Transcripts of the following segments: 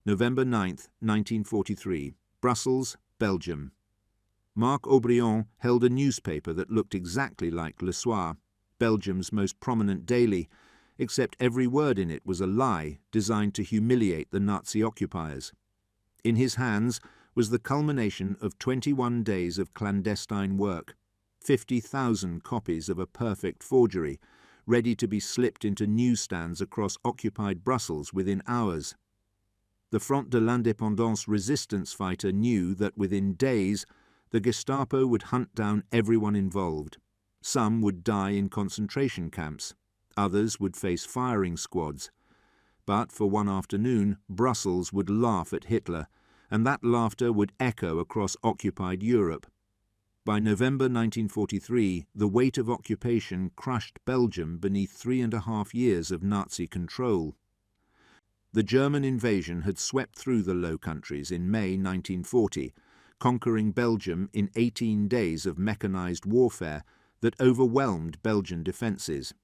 November 9, 1943, Brussels, Belgium. Marc Aubrion held a newspaper that looked exactly like Le Soir, Belgium's most prominent daily, except every word in it was a lie designed to humiliate the Nazi occupiers. In his hands was the culmination of 21 days of clandestine work, 50,000 copies of a perfect forgery, ready to be slipped into newsstands across occupied Brussels within hours. The Front de l'Indépendance resistance fighter knew that within days the Gestapo would hunt down everyone involved. Some would die in concentration camps, others would face firing squads. But for one afternoon, Brussels would laugh at Hitler, and that laughter would echo across occupied Europe. By November 1943, the weight of occupation crushed Belgium beneath 3.5 years of Nazi control. The German invasion had swept through the Low Countries in May 1940, conquering Belgium in 18 days of mechanized warfare that overwhelmed Belgian defences.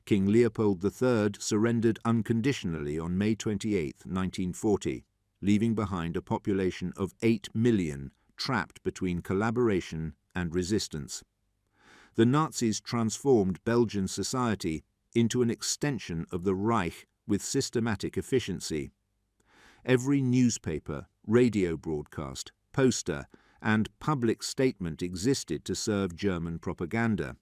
King Leopold III surrendered unconditionally on May 28, 1940, leaving behind a population of 8 million trapped between collaboration and resistance. The Nazis transformed Belgian society into an extension of the Reich with systematic efficiency. Every newspaper, radio broadcast, poster, and public statement existed to serve German propaganda.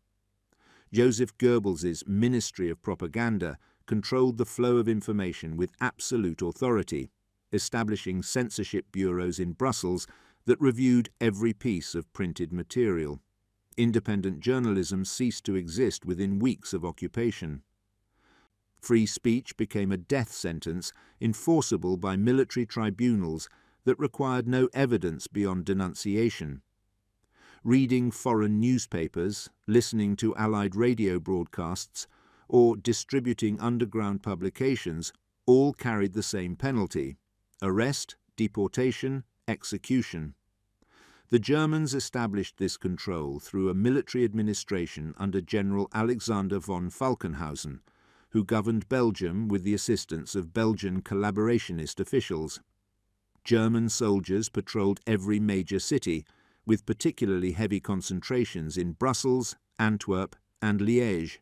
Joseph Goebbels's Ministry of Propaganda controlled the flow of information with absolute authority, establishing censorship bureaus in Brussels that reviewed every piece of printed material. Independent journalism ceased to exist within weeks of occupation. Free speech became a death sentence enforceable by military tribunals that required no evidence beyond denunciation. Reading foreign newspapers, listening to Allied radio broadcasts, or distributing underground publications all carried the same penalty: arrest, deportation, execution. The Germans established this control through a military administration under General Alexander von Falkenhausen, who governed Belgium with the assistance of Belgian collaborationist officials. German soldiers patrolled every major city, with particularly heavy concentrations in Brussels, Antwerp, and Liège.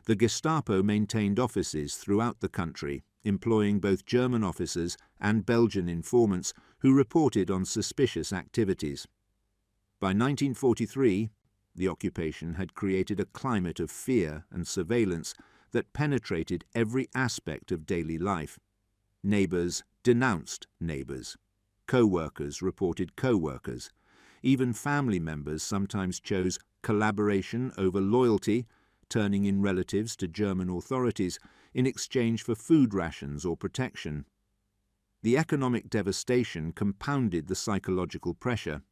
The Gestapo maintained offices throughout the country, employing both German officers and Belgian informants who reported on suspicious activities. By 1943, the occupation had created a climate of fear and surveillance that penetrated every aspect of daily life. Neighbours denounced neighbours. Co-workers reported co-workers. Even family members sometimes chose collaboration over loyalty, turning in relatives to German authorities in exchange for food rations or protection. The economic devastation compounded the psychological pressure.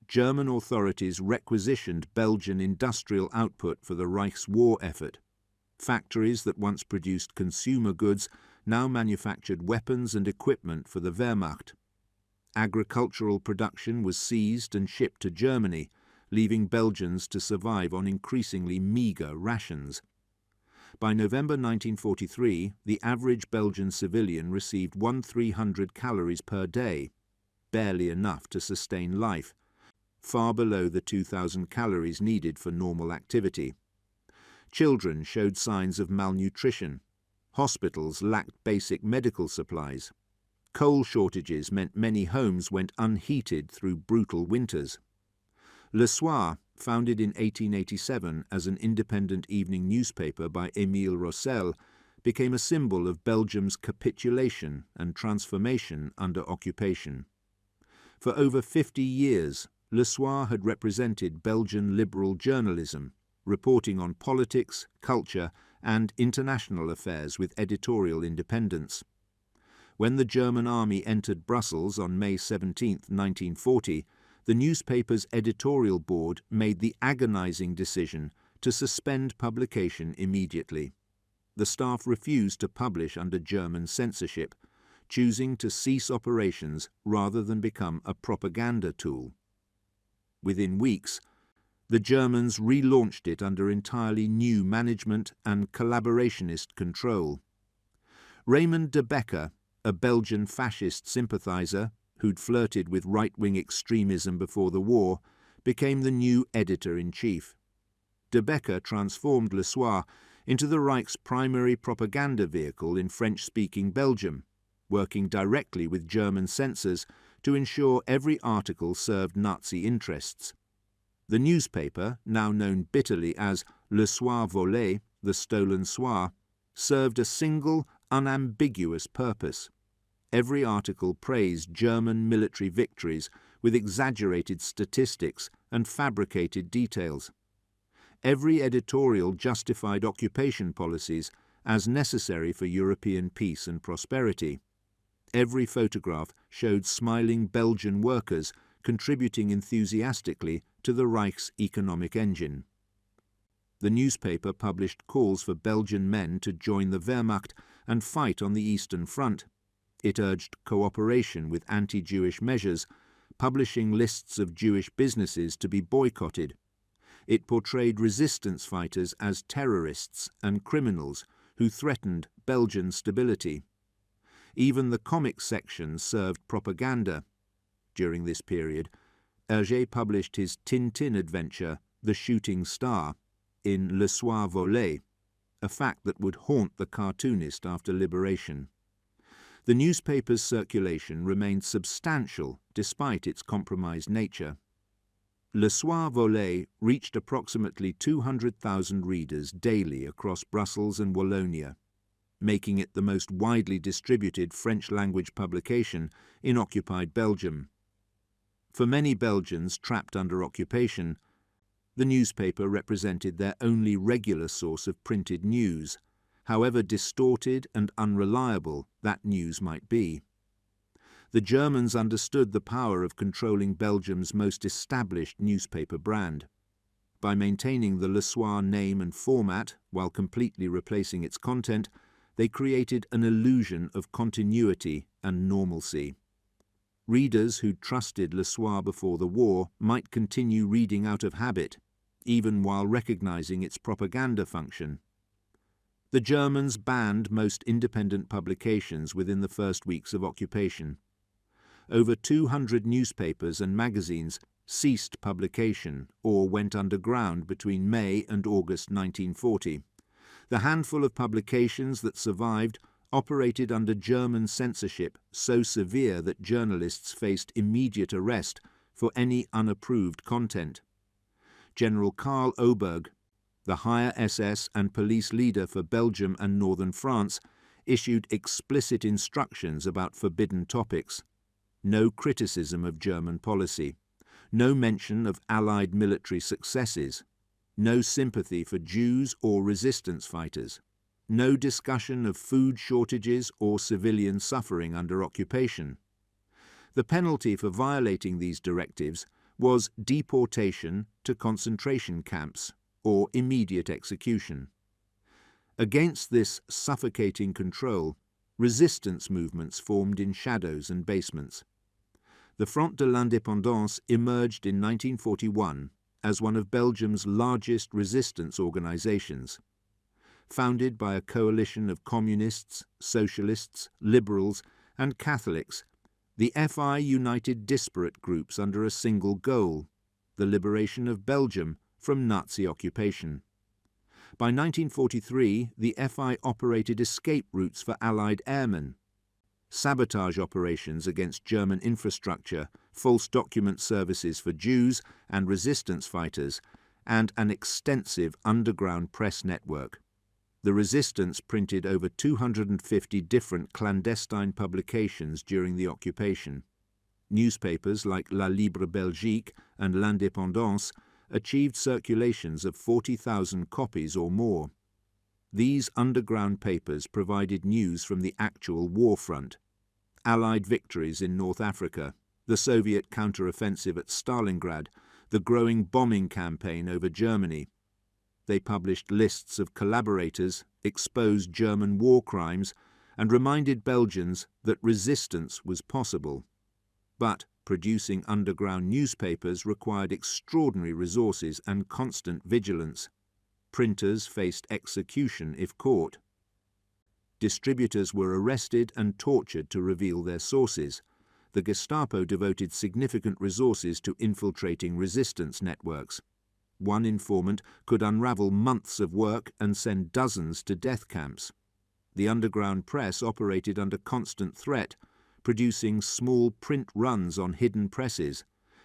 German authorities requisitioned Belgian industrial output for the Reich's war effort. Factories that once produced consumer goods now manufactured weapons and equipment for the Wehrmacht. Agricultural production was seized and shipped to Germany, leaving Belgians to survive on increasingly meagre rations. By November 1943, the average Belgian civilian received 1,300 calories per day, barely enough to sustain life, far below the 2,000 calories needed for normal activity. Children showed signs of malnutrition. Hospitals lacked basic medical supplies. Coal shortages meant many homes went unheated through brutal winters. Le Soir, founded in 1887 as an independent evening newspaper by Émile Roussel, became a symbol of Belgium's capitulation and transformation under occupation. For over 50 years, Le Soir had represented Belgian liberal journalism, reporting on politics, culture, and international affairs with editorial independence. When the German army entered Brussels on May 17, 1940, the newspaper's editorial board made the agonizing decision to suspend publication immediately. The staff refused to publish under German censorship, choosing to cease operations rather than become a propaganda tool. Within weeks, the Germans relaunched it under entirely new management and collaborationist control. Raymond de Becker, a Belgian fascist sympathizer who'd flirted with right-wing extremism before the war, became the new editor-in-chief. De Becker transformed Le Soir into the Reich's primary propaganda vehicle in French-speaking Belgium, working directly with German censors to ensure every article served Nazi interests. The newspaper, now known bitterly as Le Soir volé, the stolen soir, served a single, unambiguous purpose. Every article praised German military victories with exaggerated statistics and fabricated details. Every editorial justified occupation policies as necessary for European peace and prosperity. Every photograph showed smiling Belgian workers contributing enthusiastically to the Reich's economic engine. The newspaper published calls for Belgian men to join the Wehrmacht and fight on the Eastern Front. It urged cooperation with anti-Jewish measures, publishing lists of Jewish businesses to be boycotted. It portrayed resistance fighters as terrorists and criminals who threatened Belgian stability. Even the comic section served propaganda. During this period, Hergé published his Tintin adventure, The Shooting Star, in Le Soir volé, a fact that would haunt the cartoonist after liberation. The newspaper's circulation remained substantial despite its compromised nature. Le Soir volé reached approximately 200,000 readers daily across Brussels and Wallonia, making it the most widely distributed French-language publication in occupied Belgium. For many Belgians trapped under occupation, the newspaper represented their only regular source of printed news, however distorted and unreliable that news might be. The Germans understood the power of controlling Belgium's most established newspaper brand. By maintaining the Le Soir name and format while completely replacing its content, they created an illusion of continuity and normalcy. Readers who trusted Le Soir before the war might continue reading out of habit, even while recognizing its propaganda function. The Germans banned most independent publications within the first weeks of occupation. Over 200 newspapers and magazines ceased publication or went underground between May and August 1940. The handful of publications that survived operated under German censorship so severe that journalists faced immediate arrest for any unapproved content. General Karl Oberg, the higher SS and police leader for Belgium and northern France, issued explicit instructions about forbidden topics. No criticism of German policy, no mention of Allied military successes, no sympathy for Jews or resistance fighters, no discussion of food shortages or civilian suffering under occupation. The penalty for violating these directives was deportation to concentration camps or immediate execution. Against this suffocating control, resistance movements formed in shadows and basements. The Front de l'Indépendance emerged in 1941 as one of Belgium's largest resistance organizations. Founded by a coalition of communists, socialists, liberals, and Catholics, the FI united disparate groups under a single goal: the liberation of Belgium from Nazi occupation. By 1943, the FI operated escape routes for Allied airmen, sabotage operations against German infrastructure, false document services for Jews and resistance fighters, and an extensive underground press network. The resistance printed over 250 different clandestine publications during the occupation. Newspapers like La Libre Belgique and L'Indépendance achieved circulations of 40,000 copies or more. These underground papers provided news from the actual war front: Allied victories in North Africa, the Soviet counteroffensive at Stalingrad, the growing bombing campaign over Germany. They published lists of collaborators, exposed German war crimes, and reminded Belgians that resistance was possible. But producing underground newspapers required extraordinary resources and constant vigilance. Printers faced execution if caught. Distributors were arrested and tortured to reveal their sources. The Gestapo devoted significant resources to infiltrating resistance networks. One informant could unravel months of work and send dozens to death camps. The underground press operated under constant threat, producing small print runs on hidden presses,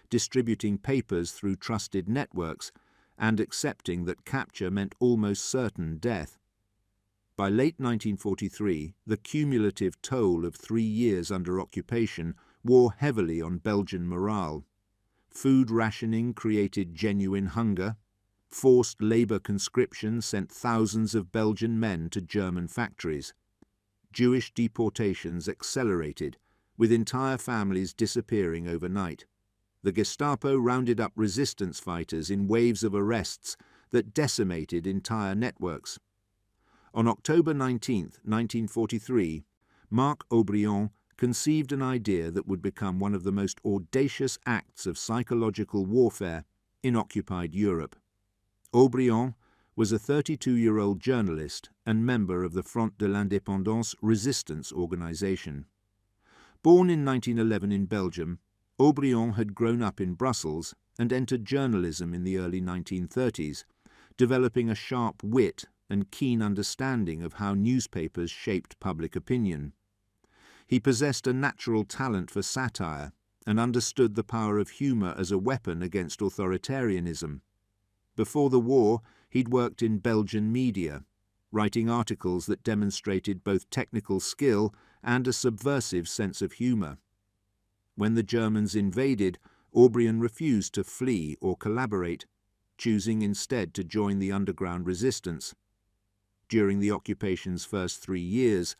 distributing papers through trusted networks, and accepting that capture meant almost certain death. By late 1943, the cumulative toll of 3 years under occupation wore heavily on Belgian morale. Food rationing created genuine hunger. Forced labour conscription sent thousands of Belgian men to German factories. Jewish deportations accelerated, with entire families disappearing overnight. The Gestapo rounded up resistance fighters in waves of arrests that decimated entire networks. On October 19, 1943, Marc Aubrion conceived an idea that would become one of the most audacious acts of psychological warfare in occupied Europe. Aubrion was a 32-year-old journalist and member of the Front de l'Indépendance resistance organization. Born in 1911 in Belgium, Aubrion had grown up in Brussels and entered journalism in the early 1930s, developing a sharp wit and keen understanding of how newspapers shaped public opinion. He possessed a natural talent for satire and understood the power of humour as a weapon against authoritarianism. Before the war, he'd worked in Belgian media, writing articles that demonstrated both technical skill and a subversive sense of humour. When the Germans invaded, Aubrion refused to flee or collaborate, choosing instead to join the underground resistance. During the occupation's first 3 years,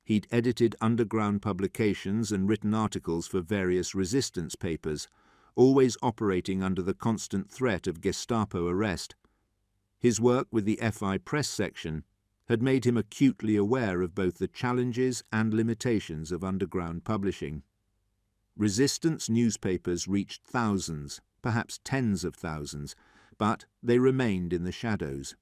he'd edited underground publications and written articles for various resistance papers, always operating under the constant threat of Gestapo arrest. His work with the FI press section had made him acutely aware of both the challenges and limitations of underground publishing. Resistance newspapers reached thousands, perhaps tens of thousands, but they remained in the shadows.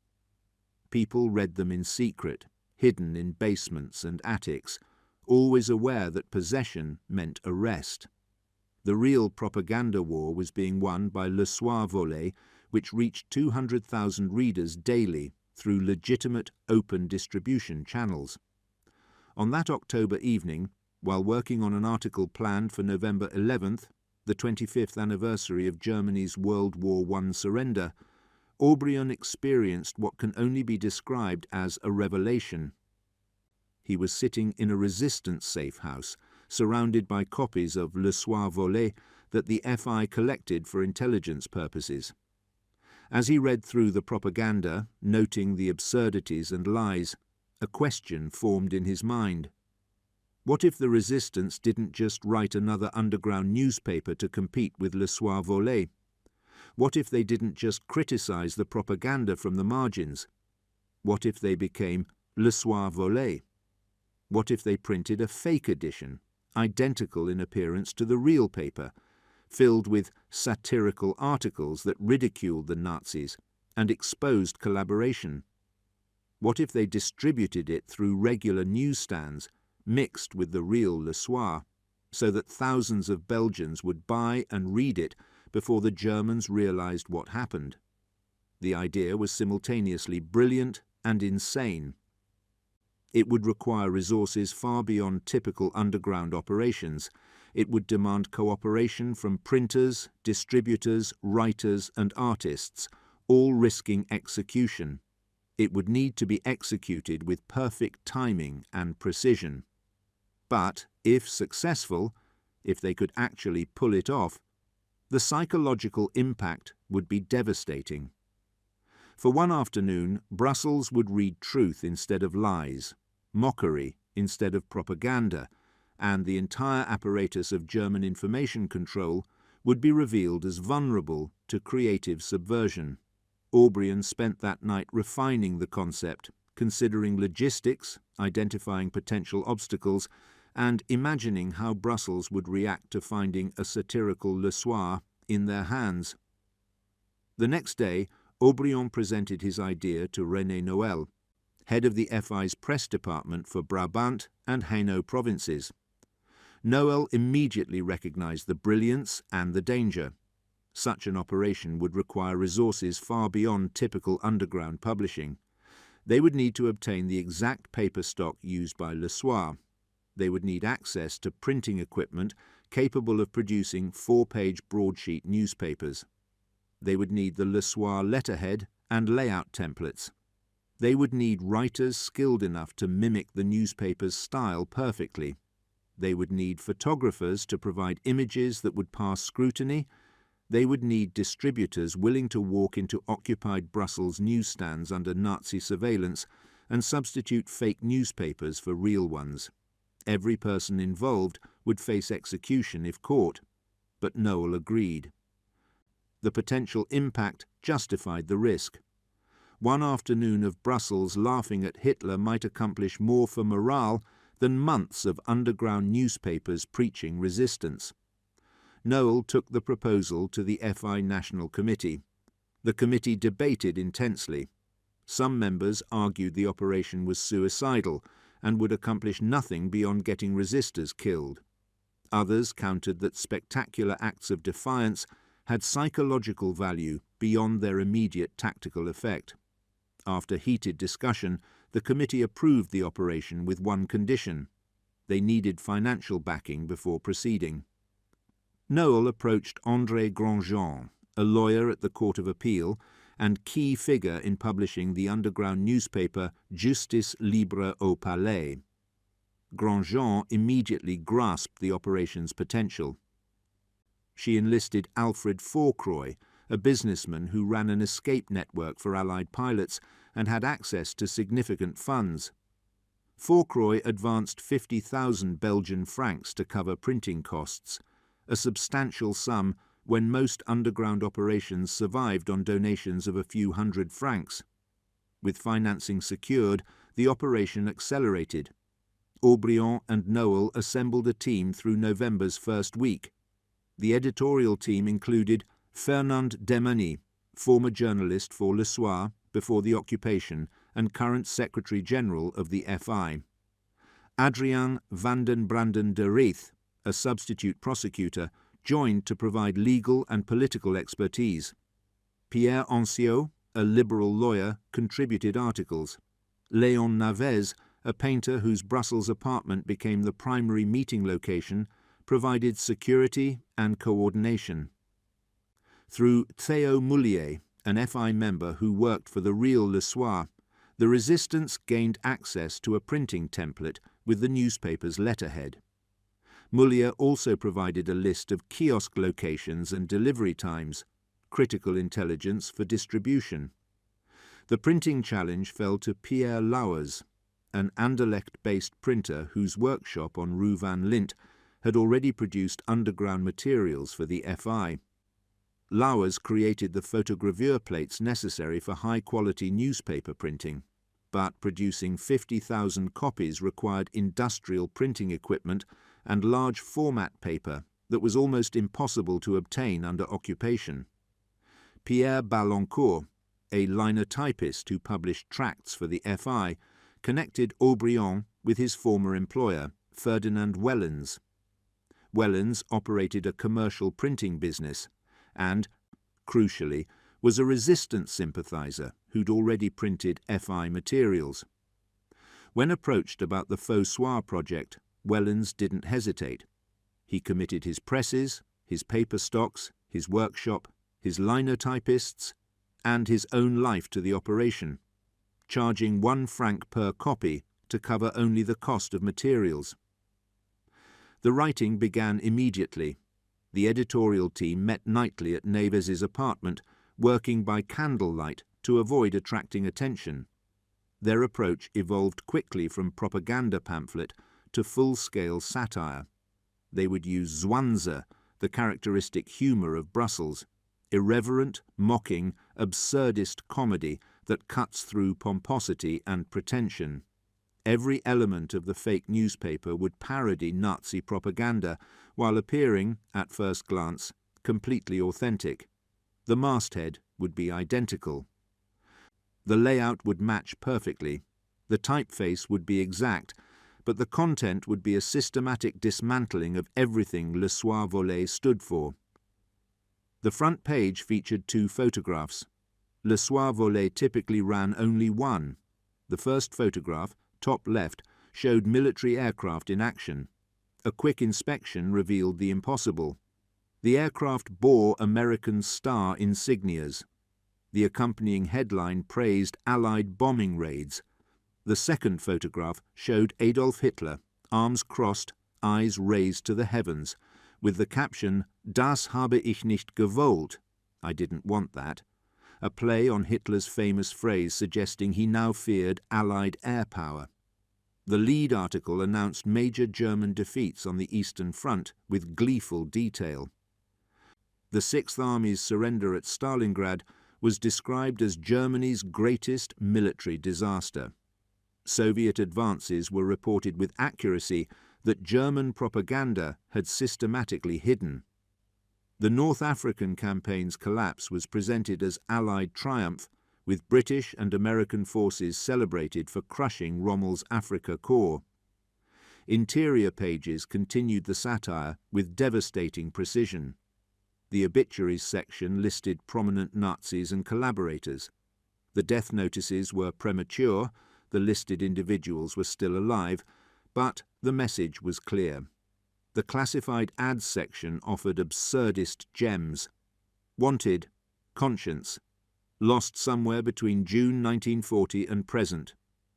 People read them in secret, hidden in basements and attics, always aware that possession meant arrest. The real propaganda war was being won by Le Soir volet, which reached 200,000 readers daily through legitimate open distribution channels. On that October evening, while working on an article planned for November 11th, the 25th anniversary of Germany's World War I surrender, Aubrion experienced what can only be described as a revelation. He was sitting in a resistance safe house, surrounded by copies of Le Soir volet that the FI collected for intelligence purposes. As he read through the propaganda, noting the absurdities and lies, a question formed in his mind. What if the resistance didn't just write another underground newspaper to compete with Le Soir volet? What if they didn't just criticize the propaganda from the margins? What if they became Le Soir volet? What if they printed a fake edition, identical in appearance to the real paper, filled with satirical articles that ridiculed the Nazis and exposed collaboration? What if they distributed it through regular newsstands, mixed with the real Le Soir, so that thousands of Belgians would buy and read it before the Germans realized what happened? The idea was simultaneously brilliant and insane. It would require resources far beyond typical underground operations. It would demand cooperation from printers, distributors, writers, and artists, all risking execution. It would need to be executed with perfect timing and precision. But, if successful, if they could actually pull it off, the psychological impact would be devastating. For one afternoon, Brussels would read truth instead of lies, mockery instead of propaganda, and the entire apparatus of German information control would be revealed as vulnerable to creative subversion. Aubrion spent that night refining the concept, considering logistics, identifying potential obstacles, and imagining how Brussels would react to finding a satirical Le Soir in their hands. The next day, Aubrion presented his idea to René Noël. head of the FI's press department for Brabant and Hainaut provinces. Noël immediately recognized the brilliance and the danger. Such an operation would require resources far beyond typical underground publishing. They would need to obtain the exact paper stock used by Le Soir. They would need access to printing equipment capable of producing 4-page broadsheet newspapers. They would need the Le Soir letterhead and layout templates. They would need writers skilled enough to mimic the newspaper's style perfectly. They would need photographers to provide images that would pass scrutiny. They would need distributors willing to walk into occupied Brussels newsstands under Nazi surveillance and substitute fake newspapers for real ones. Every person involved would face execution if caught, but Noël agreed. The potential impact justified the risk. One afternoon of Brussels laughing at Hitler might accomplish more for morale than months of underground newspapers preaching resistance. Noël took the proposal to the FI National Committee. The committee debated intensely. Some members argued the operation was suicidal and would accomplish nothing beyond getting resistors killed. Others countered that spectacular acts of defiance had psychological value beyond their immediate tactical effect. After heated discussion, the committee approved the operation with one condition. They needed financial backing before proceeding. Noël approached André Grandjean, a lawyer at the Court of Appeal and key figure in publishing the underground newspaper Justice Libre au Palais. Grandjean immediately grasped the operation's potential. She enlisted Alfred Fourcroy, a businessman who ran an escape network for Allied pilots and had access to significant funds. Fourcroy advanced 50,000 Belgian francs to cover printing costs, a substantial sum when most underground operations survived on donations of a few hundred francs. With financing secured, the operation accelerated. Aubrion and Noël assembled a team through November's first week. The editorial team included Fernand Demany, former journalist for Le Soir before the occupation and current Secretary-General of the FI; Adrien van den Branden de Rieth, a substitute prosecutor, joined to provide legal and political expertise. Pierre Anciot, a liberal lawyer, contributed articles. Léon Navez, a painter whose Brussels apartment became the primary meeting location, provided security and coordination. Through Théo Moulier, an FI member who worked for the real Le Soir, the resistance gained access to a printing template with the newspaper's letterhead. Moulier also provided a list of kiosk locations and delivery times, critical intelligence for distribution. The printing challenge fell to Pierre Lauwers, an Anderlecht-based printer whose workshop on Rue Van Lint had already produced underground materials for the FI. Lauwers created the photogravure plates necessary for high-quality newspaper printing, but producing 50,000 copies required industrial printing equipment and large format paper that was almost impossible to obtain under occupation. Pierre Ballancourt, a linotypist who published tracts for the FI, connected Aubrion with his former employer, Ferdinand Wellens. Wellens operated a commercial printing business and, crucially, was a resistance sympathizer who'd already printed FI materials. When approached about the Faux Soir project, Wellens didn't hesitate. He committed his presses, his paper stocks, his workshop, his linotypists, and his own life to the operation, charging 1 franc per copy to cover only the cost of materials. The writing began immediately. The editorial team met nightly at Neves's apartment, working by candlelight to avoid attracting attention. Their approach evolved quickly from propaganda pamphlet to full-scale satire. They would use zwanze, the characteristic humour of Brussels, irreverent, mocking, absurdist comedy that cuts through pomposity and pretension. Every element of the fake newspaper would parody Nazi propaganda while appearing, at first glance, completely authentic. The masthead would be identical. The layout would match perfectly. The typeface would be exact, but the content would be a systematic dismantling of everything Le Soir volé stood for. The front page featured 2 photographs. Le Soir volé typically ran only one. The first photograph, top left, showed military aircraft in action. A quick inspection revealed the impossible. The aircraft bore American star insignias. The accompanying headline praised Allied bombing raids. The second photograph showed Adolf Hitler, arms crossed, eyes raised to the heavens, with the caption, "Das habe ich nicht gewollt," I didn't want that, a play on Hitler's famous phrase suggesting he now feared Allied air power. The lead article announced major German defeats on the Eastern Front with gleeful detail. The Sixth Army's surrender at Stalingrad was described as Germany's greatest military disaster. Soviet advances were reported with accuracy that German propaganda had systematically hidden. The North African campaign's collapse was presented as Allied triumph, with British and American forces celebrated for crushing Rommel's Afrika Korps. Interior pages continued the satire with devastating precision. The obituaries section listed prominent Nazis and collaborators. The death notices were premature, the listed individuals were still alive, but the message was clear. The classified ads section offered absurdist gems. Wanted, conscience. Lost somewhere between June 1940 and present.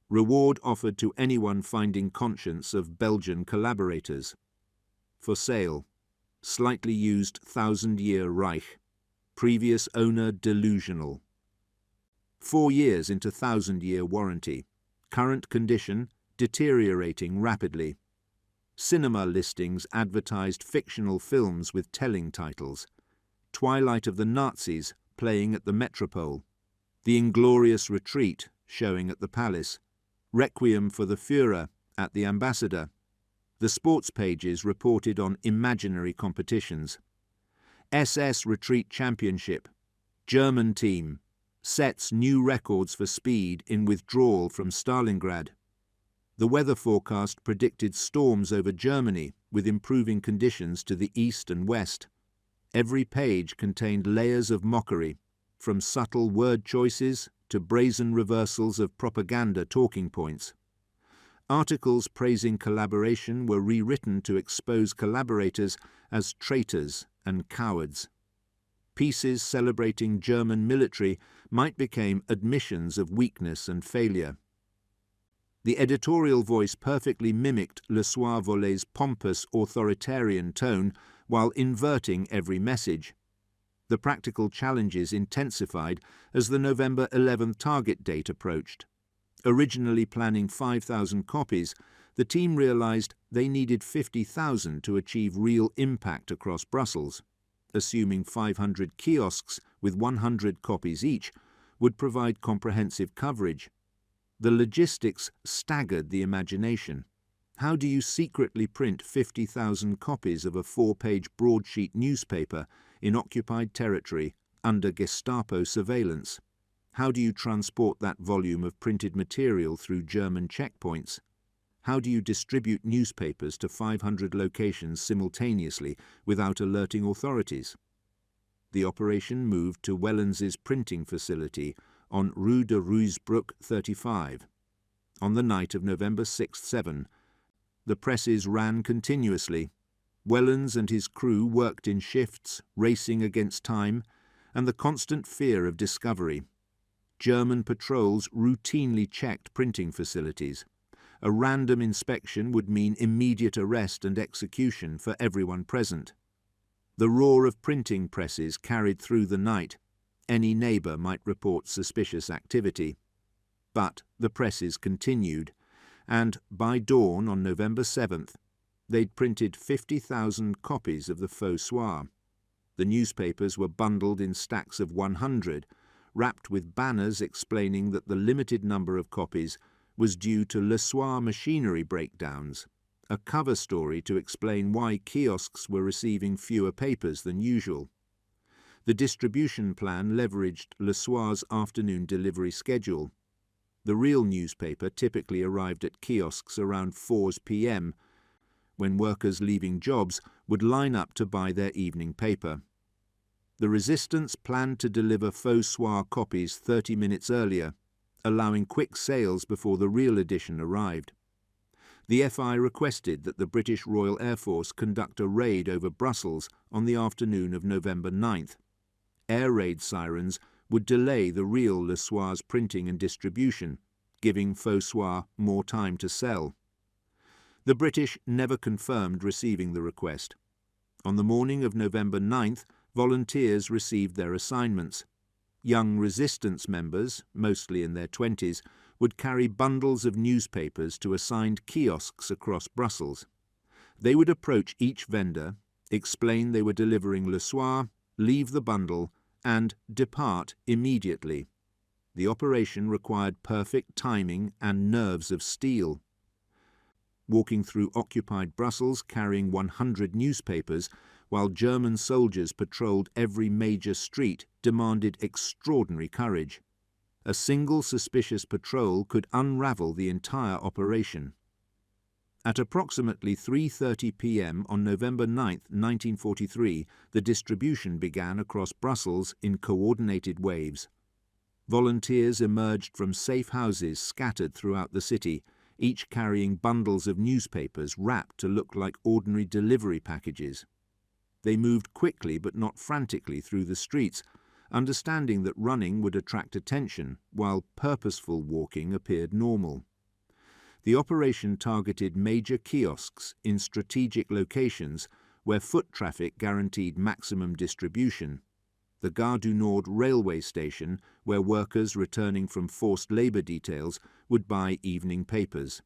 Reward offered to anyone finding conscience of Belgian collaborators. For sale. Slightly used 1,000-year Reich. Previous owner delusional. 4 years into 1,000-year warranty. Current condition deteriorating rapidly. Cinema listings advertised fictional films with telling titles. Twilight of the Nazis playing at the Metropole. The Inglorious Retreat showing at the Palace. Requiem for the Führer at the Ambassador. The sports pages reported on imaginary competitions. SS Retreat Championship. German team. Sets new records for speed in withdrawal from Stalingrad. The weather forecast predicted storms over Germany with improving conditions to the east and west. Every page contained layers of mockery, from subtle word choices to brazen reversals of propaganda talking points. Articles praising collaboration were rewritten to expose collaborators as traitors and cowards. Pieces celebrating German military might become admissions of weakness and failure. The editorial voice perfectly mimicked Le Soir volé's pompous authoritarian tone while inverting every message. The practical challenges intensified as the November 11th target date approached. Originally planning 5,000 copies, the team realized they needed 50,000 to achieve real impact across Brussels. Assuming 500 kiosks with 100 copies each would provide comprehensive coverage. The logistics staggered the imagination. How do you secretly print 50,000 copies of a 4-page broadsheet newspaper in occupied territory under Gestapo surveillance? How do you transport that volume of printed material through German checkpoints? How do you distribute newspapers to 500 locations simultaneously without alerting authorities? The operation moved to Wellens's printing facility on Rue de Ruysbroek 35. On the night of November 6-7, the presses ran continuously. Wellens and his crew worked in shifts, racing against time, and the constant fear of discovery. German patrols routinely checked printing facilities. A random inspection would mean immediate arrest and execution for everyone present. The roar of printing presses carried through the night. Any neighbour might report suspicious activity. But the presses continued, and by dawn on November 7th, they'd printed 50,000 copies of the Faux Soir. The newspapers were bundled in stacks of 100, wrapped with banners explaining that the limited number of copies was due to Le Soir machinery breakdowns, a cover story to explain why kiosks were receiving fewer papers than usual. The distribution plan leveraged Le Soir's afternoon delivery schedule. The real newspaper typically arrived at kiosks around 4 p.m, when workers leaving jobs would line up to buy their evening paper. The resistance planned to deliver Faux Soir copies 30 minutes earlier, allowing quick sales before the real edition arrived. The FI requested that the British Royal Air Force conduct a raid over Brussels on the afternoon of November 9th. Air raid sirens would delay the real Le Soir's printing and distribution, giving Faux Soir more time to sell. The British never confirmed receiving the request. On the morning of November 9th, volunteers received their assignments. Young resistance members, mostly in their 20s, would carry bundles of newspapers to assigned kiosks across Brussels. They would approach each vendor, explain they were delivering Le Soir, leave the bundle, and depart immediately. The operation required perfect timing and nerves of steel. Walking through occupied Brussels carrying 100 newspapers, while German soldiers patrolled every major street, demanded extraordinary courage. A single suspicious patrol could unravel the entire operation. At approximately 3:30 p.m. on November 9, 1943, the distribution began across Brussels in coordinated waves. Volunteers emerged from safe houses scattered throughout the city, each carrying bundles of newspapers wrapped to look like ordinary delivery packages. They moved quickly but not frantically through the streets, understanding that running would attract attention, while purposeful walking appeared normal. The operation targeted major kiosks in strategic locations where foot traffic guaranteed maximum distribution. The Gare du Nord railway station, where workers returning from forced labour details would buy evening papers.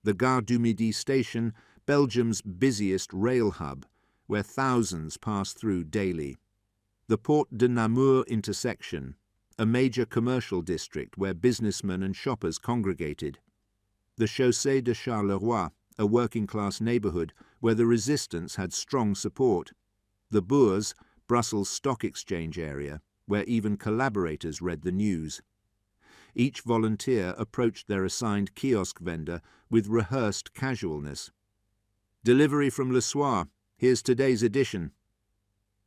The Gare du Midi station, Belgium's busiest rail hub, where thousands pass through daily. The Porte de Namur intersection, a major commercial district where businessmen and shoppers congregated. The Chaussée de Charleroi, a working-class neighbourhood where the resistance had strong support. The Bourse, Brussels Stock Exchange area, where even collaborators read the news. Each volunteer approached their assigned kiosk vendor with rehearsed casualness. "Delivery from Le Soir. Here's today's edition."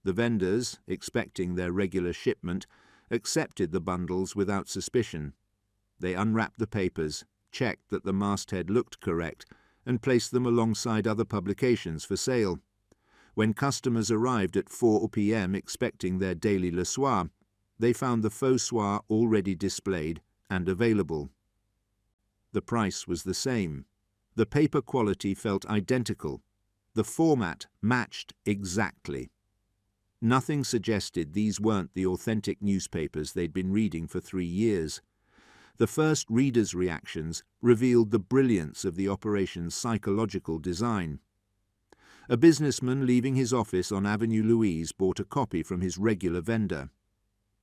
The vendors, expecting their regular shipment, accepted the bundles without suspicion. They unwrapped the papers, checked that the masthead looked correct, and placed them alongside other publications for sale. When customers arrived at 4 p.m. expecting their daily Le Soir, they found the Faux Soir already displayed and available. The price was the same. The paper quality felt identical. The format matched exactly. Nothing suggested these weren't the authentic newspapers they'd been reading for 3 years. The first readers' reactions revealed the brilliance of the operation's psychological design. A businessman leaving his office on Avenue Louise bought a copy from his regular vendor.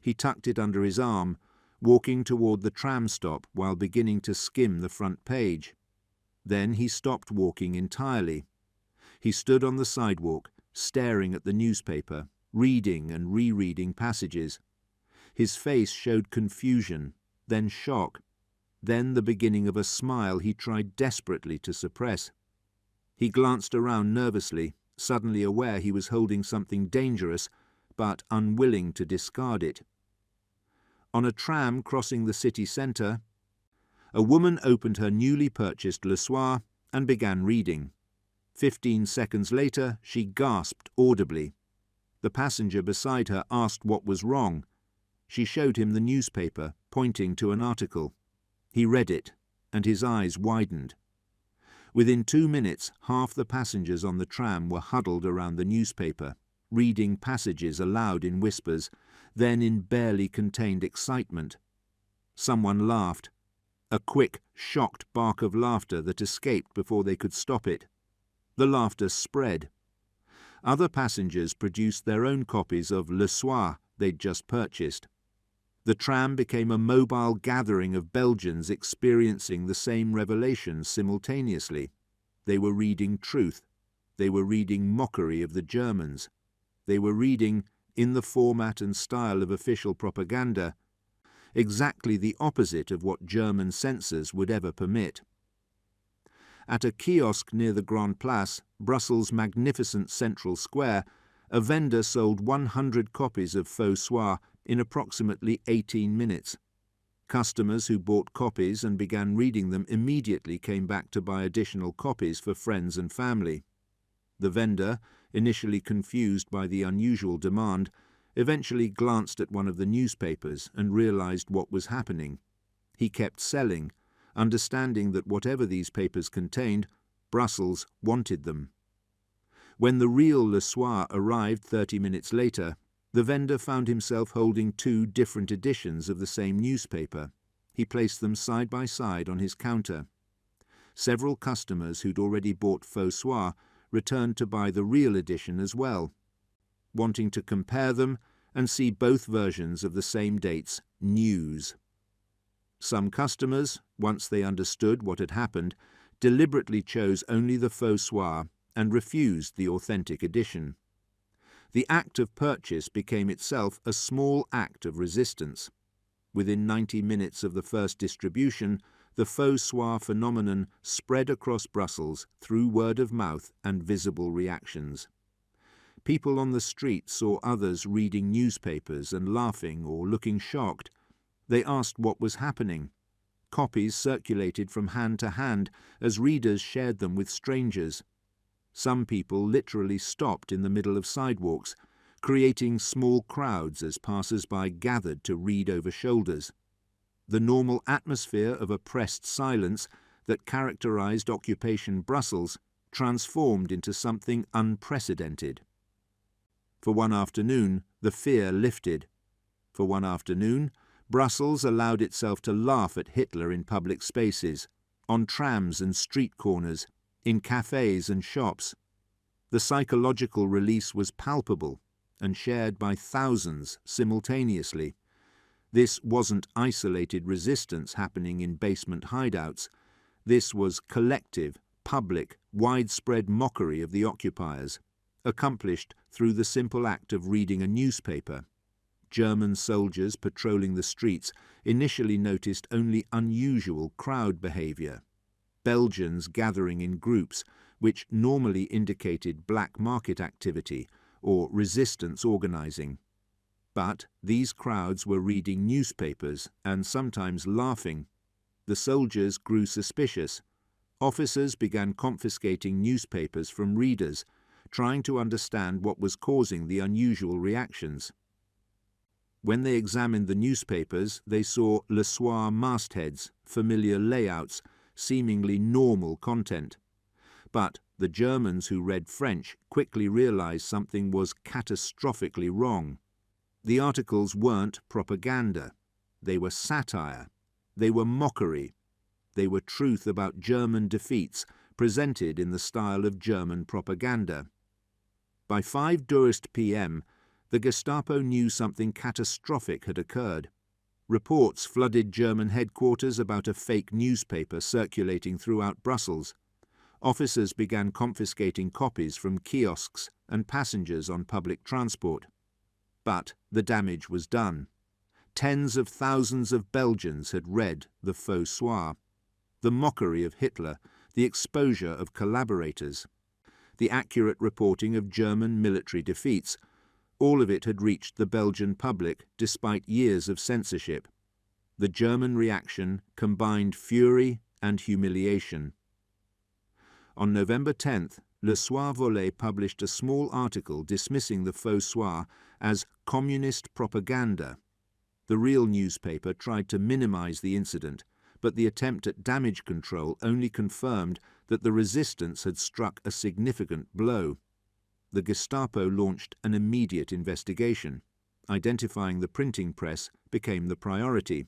He tucked it under his arm, walking toward the tram stop while beginning to skim the front page. Then he stopped walking entirely. He stood on the sidewalk, staring at the newspaper, reading and rereading passages. His face showed confusion, then shock, then the beginning of a smile he tried desperately to suppress. He glanced around nervously, suddenly aware he was holding something dangerous, but unwilling to discard it. On a tram crossing the city centre, a woman opened her newly purchased Le Soir and began reading. 15 seconds later, she gasped audibly. The passenger beside her asked what was wrong. She showed him the newspaper, pointing to an article. He read it, and his eyes widened. Within 2 minutes, half the passengers on the tram were huddled around the newspaper, reading passages aloud in whispers, then in barely contained excitement. Someone laughed, a quick, shocked bark of laughter that escaped before they could stop it. The laughter spread. Other passengers produced their own copies of Le Soir they'd just purchased. The tram became a mobile gathering of Belgians experiencing the same revelation simultaneously. They were reading truth. They were reading mockery of the Germans. They were reading, in the format and style of official propaganda, exactly the opposite of what German censors would ever permit. At a kiosk near the Grand Place, Brussels' magnificent central square, a vendor sold 100 copies of Faux Soir in approximately 18 minutes. Customers who bought copies and began reading them immediately came back to buy additional copies for friends and family. The vendor, initially confused by the unusual demand, eventually glanced at one of the newspapers and realized what was happening. He kept selling, understanding that whatever these papers contained, Brussels wanted them. When the real Le Soir arrived 30 minutes later, the vendor found himself holding 2 different editions of the same newspaper. He placed them side by side on his counter. Several customers who'd already bought Faux Soir returned to buy the real edition as well, wanting to compare them and see both versions of the same date's news. Some customers, once they understood what had happened, deliberately chose only the Faux Soir and refused the authentic edition. The act of purchase became itself a small act of resistance. Within 90 minutes of the first distribution, the Faux Soir phenomenon spread across Brussels through word of mouth and visible reactions. People on the street saw others reading newspapers and laughing or looking shocked. They asked what was happening. Copies circulated from hand to hand as readers shared them with strangers. Some people literally stopped in the middle of sidewalks, creating small crowds as passers-by gathered to read over shoulders. The normal atmosphere of oppressed silence that characterized occupation Brussels transformed into something unprecedented. For one afternoon, the fear lifted. For one afternoon, Brussels allowed itself to laugh at Hitler in public spaces, on trams and street corners, in cafes and shops. The psychological release was palpable and shared by thousands simultaneously. This wasn't isolated resistance happening in basement hideouts. This was collective, public, widespread mockery of the occupiers, accomplished through the simple act of reading a newspaper. German soldiers patrolling the streets initially noticed only unusual crowd behavior. Belgians gathering in groups, which normally indicated black market activity or resistance organizing. But these crowds were reading newspapers and sometimes laughing. The soldiers grew suspicious. Officers began confiscating newspapers from readers, trying to understand what was causing the unusual reactions. When they examined the newspapers, they saw Le Soir mastheads, familiar layouts, seemingly normal content. But the Germans who read French quickly realized something was catastrophically wrong. The articles weren't propaganda. They were satire. They were mockery. They were truth about German defeats, presented in the style of German propaganda. By 5 Durst p.m., the Gestapo knew something catastrophic had occurred. Reports flooded German headquarters about a fake newspaper circulating throughout Brussels. Officers began confiscating copies from kiosks and passengers on public transport. But the damage was done. Tens of thousands of Belgians had read the Faux Soir. The mockery of Hitler, the exposure of collaborators, the accurate reporting of German military defeats, all of it had reached the Belgian public despite years of censorship. The German reaction combined fury and humiliation. On November 10th, Le Soir Volé published a small article dismissing the Faux Soir as communist propaganda. The real newspaper tried to minimize the incident, but the attempt at damage control only confirmed that the resistance had struck a significant blow. The Gestapo launched an immediate investigation. Identifying the printing press became the priority.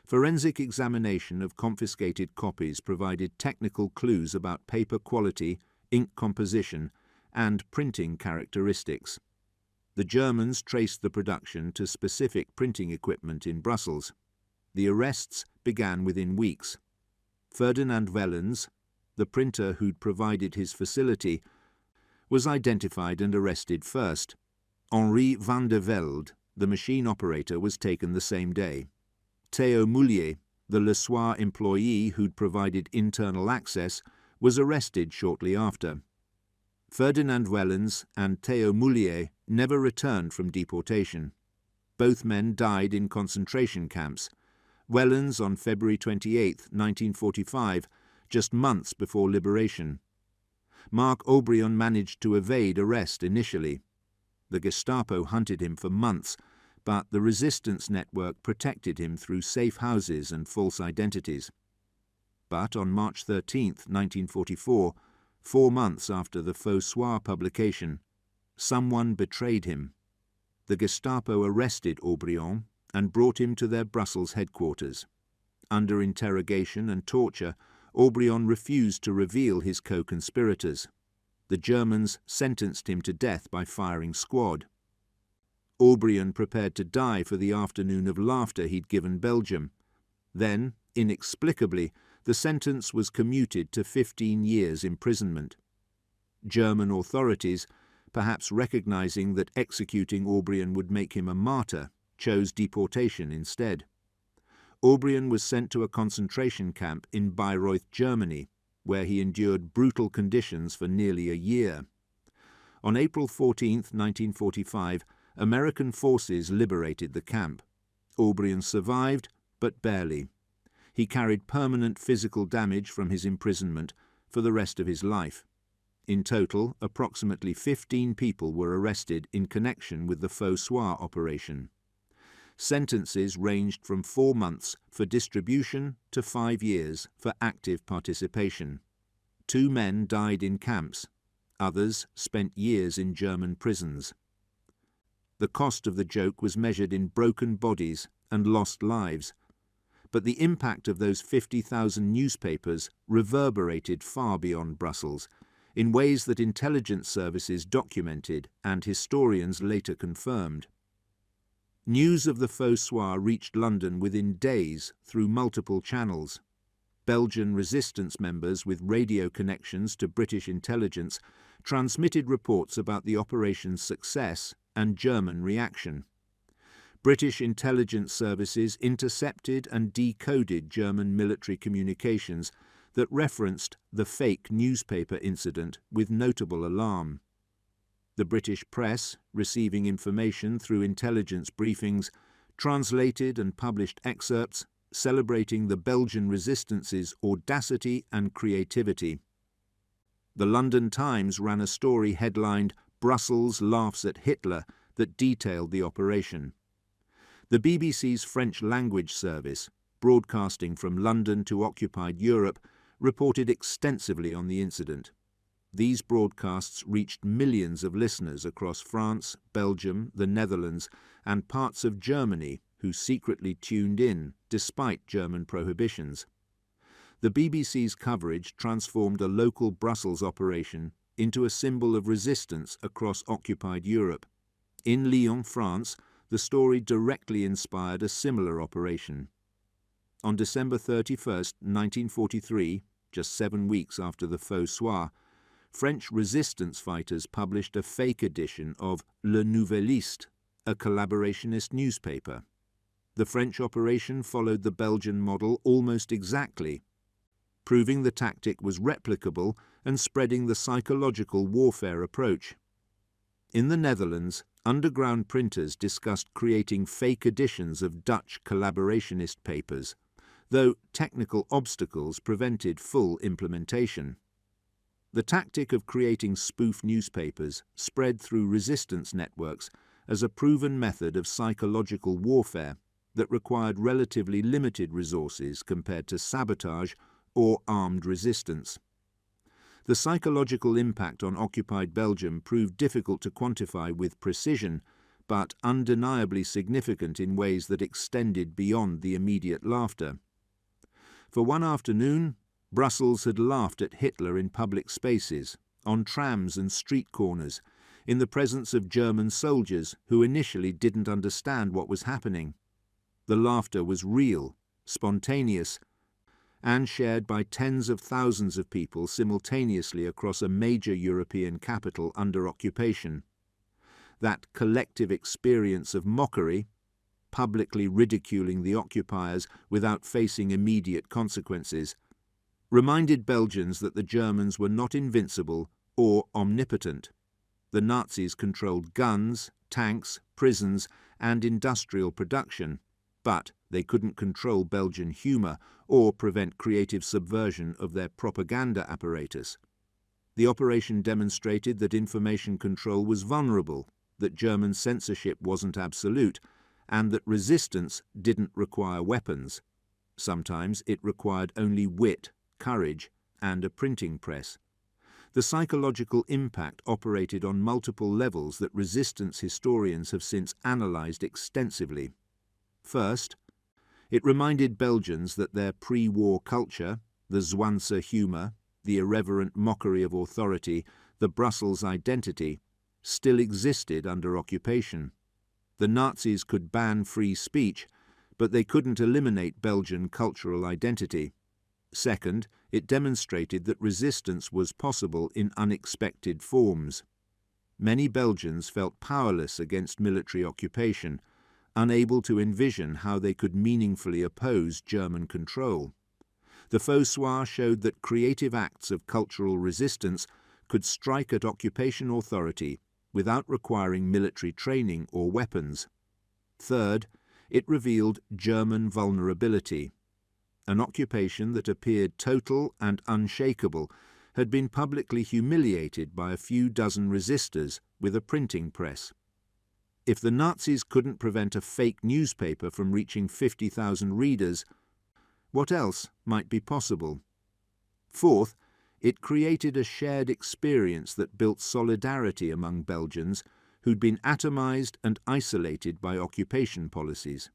Forensic examination of confiscated copies provided technical clues about paper quality, ink composition, and printing characteristics. The Germans traced the production to specific printing equipment in Brussels. The arrests began within weeks. Ferdinand Wellens, the printer who'd provided his facility, was identified and arrested first. Henri van der Velde, the machine operator, was taken the same day. Théo Moulier, the Le Soir employee who'd provided internal access, was arrested shortly after. Ferdinand Wellens and Théo Moulier never returned from deportation. Both men died in concentration camps. Wellens on February 28, 1945, just months before liberation. Marc Aubrion managed to evade arrest initially. The Gestapo hunted him for months, but the resistance network protected him through safe houses and false identities. But on March 13, 1944, 4 months after the Faux Soir publication, someone betrayed him. The Gestapo arrested Aubrion and brought him to their Brussels headquarters. Under interrogation and torture, Aubrion refused to reveal his co-conspirators. The Germans sentenced him to death by firing squad. Aubrion prepared to die for the afternoon of laughter he'd given Belgium. Then, inexplicably, the sentence was commuted to 15 years imprisonment. German authorities, perhaps recognizing that executing Aubrion would make him a martyr, chose deportation instead. Aubrion was sent to a concentration camp in Bayreuth, Germany, where he endured brutal conditions for nearly a year. On April 14, 1945, American forces liberated the camp. Aubrion survived, but barely. He carried permanent physical damage from his imprisonment for the rest of his life. In total, approximately 15 people were arrested in connection with the Faux Soir operation. Sentences ranged from 4 months for distribution to 5 years for active participation. 2 men died in camps. Others spent years in German prisons. The cost of the joke was measured in broken bodies and lost lives. But the impact of those 50,000 newspapers reverberated far beyond Brussels, in ways that intelligence services documented and historians later confirmed. News of the Faux Soir reached London within days through multiple channels. Belgian resistance members with radio connections to British intelligence transmitted reports about the operation's success and German reaction. British intelligence services intercepted and decoded German military communications that referenced the fake newspaper incident with notable alarm. The British press, receiving information through intelligence briefings, translated and published excerpts celebrating the Belgian resistance's audacity and creativity. The London Times ran a story headlined "Brussels Laughs at Hitler" that detailed the operation. The BBC's French language service, broadcasting from London to occupied Europe, reported extensively on the incident. These broadcasts reached millions of listeners across France, Belgium, the Netherlands, and parts of Germany who secretly tuned in despite German prohibitions. The BBC's coverage transformed a local Brussels operation into a symbol of resistance across occupied Europe. In Lyon, France, the story directly inspired a similar operation. On December 31, 1943, just 7 weeks after the Faux Soir, French resistance fighters published a fake edition of Le Nouvelliste, a collaborationist newspaper. The French operation followed the Belgian model almost exactly, proving the tactic was replicable and spreading the psychological warfare approach. In the Netherlands, underground printers discussed creating fake editions of Dutch collaborationist papers, though technical obstacles prevented full implementation. The tactic of creating spoof newspapers spread through resistance networks as a proven method of psychological warfare that required relatively limited resources compared to sabotage or armed resistance. The psychological impact on occupied Belgium proved difficult to quantify with precision, but undeniably significant in ways that extended beyond the immediate laughter. For one afternoon, Brussels had laughed at Hitler in public spaces, on trams and street corners, in the presence of German soldiers who initially didn't understand what was happening. The laughter was real, spontaneous, and shared by tens of thousands of people simultaneously across a major European capital under occupation. That collective experience of mockery, publicly ridiculing the occupiers without facing immediate consequences, reminded Belgians that the Germans were not invincible or omnipotent. The Nazis controlled guns, tanks, prisons, and industrial production, but they couldn't control Belgian humour or prevent creative subversion of their propaganda apparatus. The operation demonstrated that information control was vulnerable, that German censorship wasn't absolute, and that resistance didn't require weapons. Sometimes it required only wit, courage, and a printing press. The psychological impact operated on multiple levels that resistance historians have since analysed extensively. First, it reminded Belgians that their pre-war culture, the Zwanse humour, the irreverent mockery of authority, the Brussels identity, still existed under occupation. The Nazis could ban free speech, but they couldn't eliminate Belgian cultural identity. Second, it demonstrated that resistance was possible in unexpected forms. Many Belgians felt powerless against military occupation, unable to envision how they could meaningfully oppose German control. The Faux Soir showed that creative acts of cultural resistance could strike at occupation authority without requiring military training or weapons. Third, it revealed German vulnerability. An occupation that appeared total and unshakable had been publicly humiliated by a few dozen resistors with a printing press. If the Nazis couldn't prevent a fake newspaper from reaching 50,000 readers, what else might be possible? Fourth, it created a shared experience that built solidarity among Belgians who'd been atomized and isolated by occupation policies.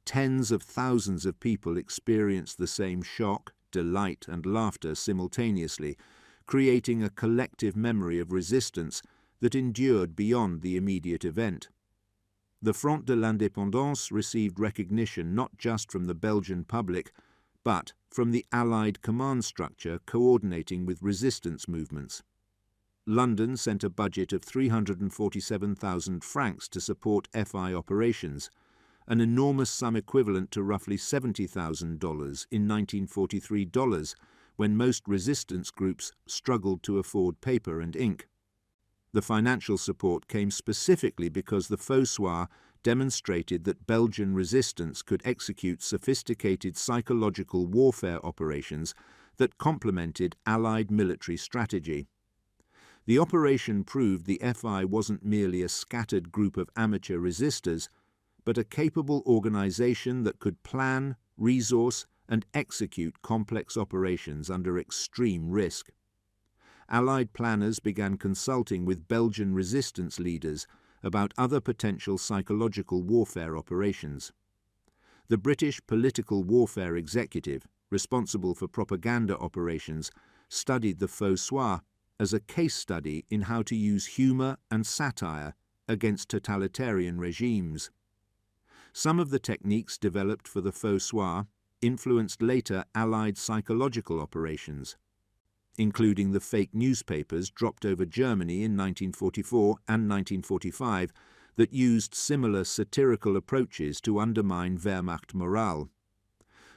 Tens of thousands of people experienced the same shock, delight, and laughter simultaneously, creating a collective memory of resistance that endured beyond the immediate event. The Front de l'Indépendance received recognition not just from the Belgian public, but from the Allied command structure coordinating with resistance movements. London sent a budget of 347,000 francs to support FI operations, an enormous sum equivalent to roughly $70,000 in 1943 dollars, when most resistance groups struggled to afford paper and ink. The financial support came specifically because the Faux Soir demonstrated that Belgian resistance could execute sophisticated psychological warfare operations that complemented Allied military strategy. The operation proved the FI wasn't merely a scattered group of amateur resistors, but a capable organization that could plan, resource, and execute complex operations under extreme risk. Allied planners began consulting with Belgian resistance leaders about other potential psychological warfare operations. The British Political Warfare Executive, responsible for propaganda operations, studied the Faux Soir as a case study in how to use humour and satire against totalitarian regimes. Some of the techniques developed for the Faux Soir influenced later Allied psychological operations, including the fake newspapers dropped over Germany in 1944 and 1945 that used similar satirical approaches to undermine Wehrmacht morale.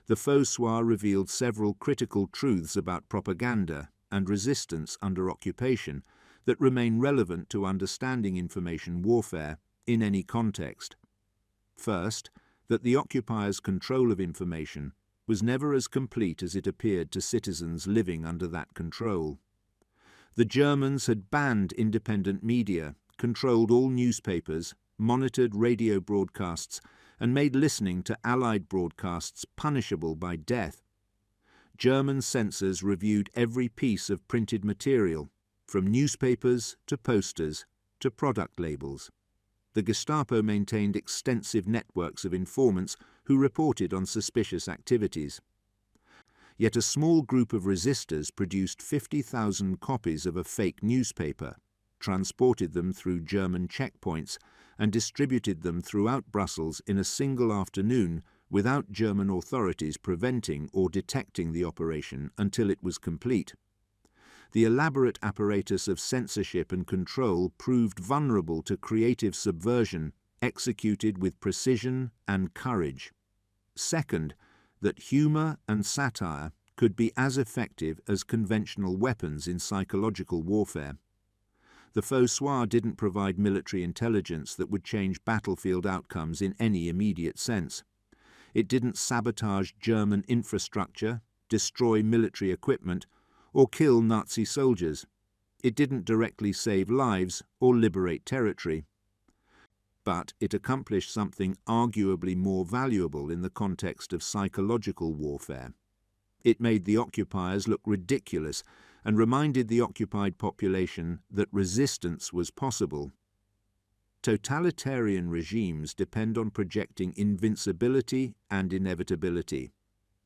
The Faux Soir revealed several critical truths about propaganda and resistance under occupation that remain relevant to understanding information warfare in any context. First, that the occupiers' control of information was never as complete as it appeared to citizens living under that control. The Germans had banned independent media, controlled all newspapers, monitored radio broadcasts, and made listening to Allied broadcasts punishable by death. German censors reviewed every piece of printed material, from newspapers to posters to product labels. The Gestapo maintained extensive networks of informants who reported on suspicious activities. Yet a small group of resistors produced 50,000 copies of a fake newspaper, transported them through German checkpoints, and distributed them throughout Brussels in a single afternoon without German authorities preventing or detecting the operation until it was complete. The elaborate apparatus of censorship and control proved vulnerable to creative subversion executed with precision and courage. Second, that humour and satire could be as effective as conventional weapons in psychological warfare. The Faux Soir didn't provide military intelligence that would change battlefield outcomes in any immediate sense. It didn't sabotage German infrastructure, destroy military equipment, or kill Nazi soldiers. It didn't directly save lives or liberate territory. But it accomplished something arguably more valuable in the context of psychological warfare. It made the occupiers look ridiculous and reminded the occupied population that resistance was possible. Totalitarian regimes depend on projecting invincibility and inevitability.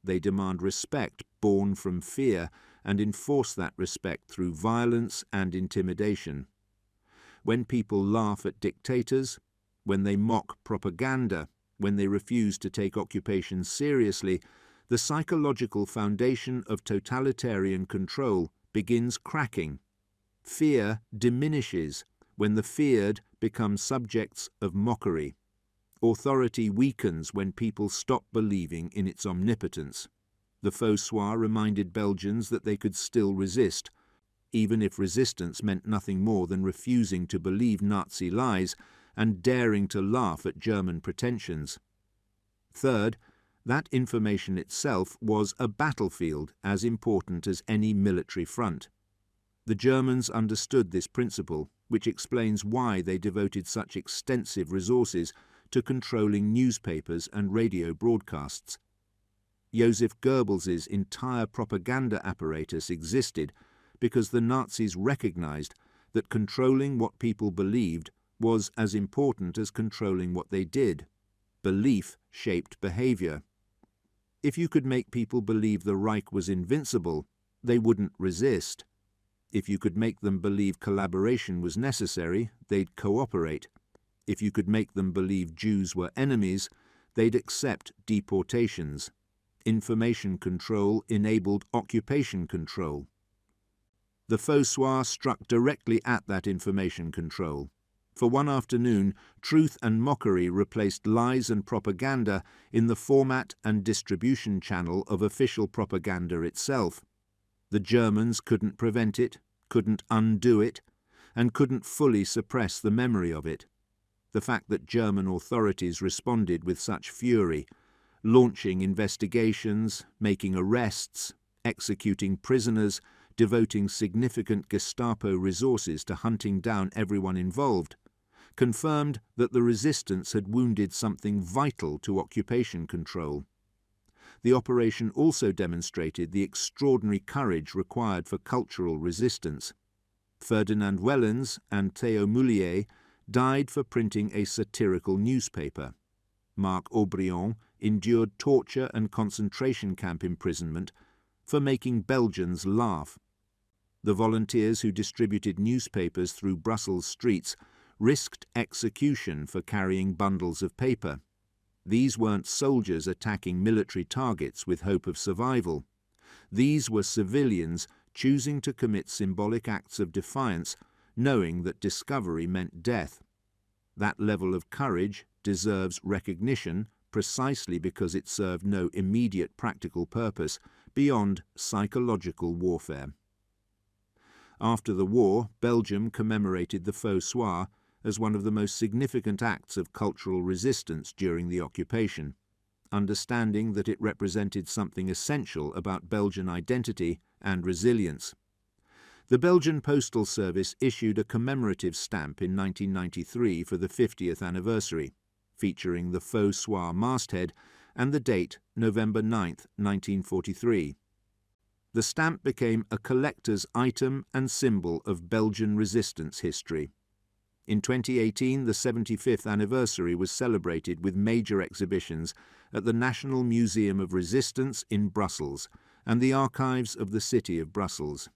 They demand respect born from fear and enforce that respect through violence and intimidation. When people laugh at dictators, when they mock propaganda, when they refuse to take occupation seriously, the psychological foundation of totalitarian control begins cracking. Fear diminishes when the feared become subjects of mockery. Authority weakens when people stop believing in its omnipotence. The Faux Soir reminded Belgians that they could still resist, even if resistance meant nothing more than refusing to believe Nazi lies and daring to laugh at German pretensions. Third, that information itself was a battlefield as important as any military front. The Germans understood this principle, which explains why they devoted such extensive resources to controlling newspapers and radio broadcasts. Joseph Goebbels's entire propaganda apparatus existed because the Nazis recognized that controlling what people believed was as important as controlling what they did. Belief shaped behavior. If you could make people believe the Reich was invincible, they wouldn't resist. If you could make them believe collaboration was necessary, they'd cooperate. If you could make them believe Jews were enemies, they'd accept deportations. Information control enabled occupation control. The Faux Soir struck directly at that information control. For one afternoon, truth and mockery replaced lies and propaganda in the format and distribution channel of official propaganda itself. The Germans couldn't prevent it, couldn't undo it, and couldn't fully suppress the memory of it. The fact that German authorities responded with such fury, launching investigations, making arrests, executing prisoners, devoting significant Gestapo resources to hunting down everyone involved, confirmed that the resistance had wounded something vital to occupation control. The operation also demonstrated the extraordinary courage required for cultural resistance. Ferdinand Wellens and Theo Mullier died for printing a satirical newspaper. Marc Aubrion endured torture and concentration camp imprisonment for making Belgians laugh. The volunteers who distributed newspapers through Brussels streets risked execution for carrying bundles of paper. These weren't soldiers attacking military targets with hope of survival. These were civilians choosing to commit symbolic acts of defiance, knowing that discovery meant death. That level of courage deserves recognition precisely because it served no immediate practical purpose beyond psychological warfare. After the war, Belgium commemorated the Faux Soir as one of the most significant acts of cultural resistance during the occupation, understanding that it represented something essential about Belgian identity and resilience. The Belgian Postal Service issued a commemorative stamp in 1993 for the 50th anniversary, featuring the Faux Soir masthead and the date November 9, 1943. The stamp became a collector's item and symbol of Belgian resistance history. In 2018, the 75th anniversary was celebrated with major exhibitions at the National Museum of Resistance in Brussels and the archives of the city of Brussels.